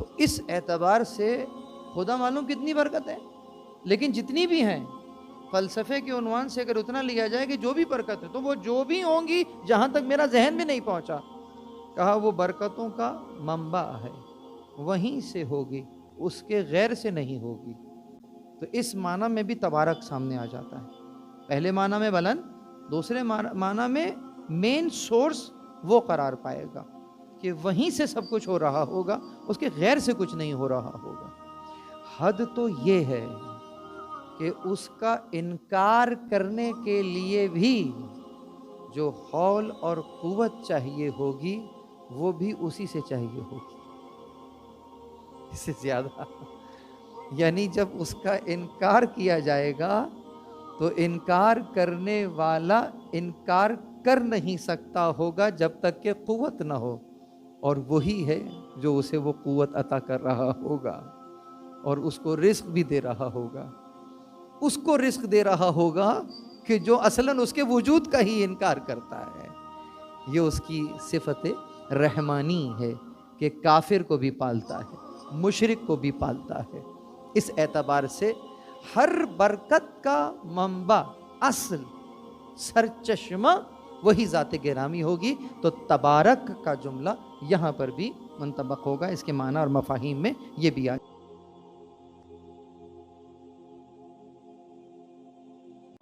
तो इस एतबार से खुदा मालूम कितनी बरकत है। लेकिन जितनी भी हैं, फ़लसफ़े के उन्वान से अगर उतना लिया जाए कि जो भी बरकत है, तो वो जो भी होंगी जहाँ तक मेरा जहन में नहीं पहुँचा, कहा वो बरकतों का मंबा है, वहीं से होगी, उसके गैर से नहीं होगी। तो इस माना में भी तबारक सामने आ जाता है। पहले माना में बुलंद, दूसरे माना में मेन सोर्स वो करार पाएगा कि वहीं से सब कुछ हो रहा होगा, उसके गैर से कुछ नहीं हो रहा होगा। हद तो ये है कि उसका इनकार करने के लिए भी जो हौल और कुव्वत चाहिए होगी, वो भी उसी से चाहिए होगी, इससे ज्यादा। यानी जब उसका इनकार किया जाएगा तो इनकार करने वाला इनकार कर नहीं सकता होगा जब तक कि कुव्वत ना हो, और वही है जो उसे वो कुव्वत अता कर रहा होगा और उसको रिस्क भी दे रहा होगा। उसको रिस्क दे रहा होगा कि जो असलन उसके वजूद का ही इनकार करता है। ये उसकी सिफत रहमानी है कि काफिर को भी पालता है, मुशरिक को भी पालता है। इस एतबार से हर बरकत का मंबा, असल, सरचश्मा वही ज़ात गिरामी होगी। तो तबारक का जुमला यहाँ पर भी मुंतबक होगा, इसके माना और मफाहिम में ये भी आ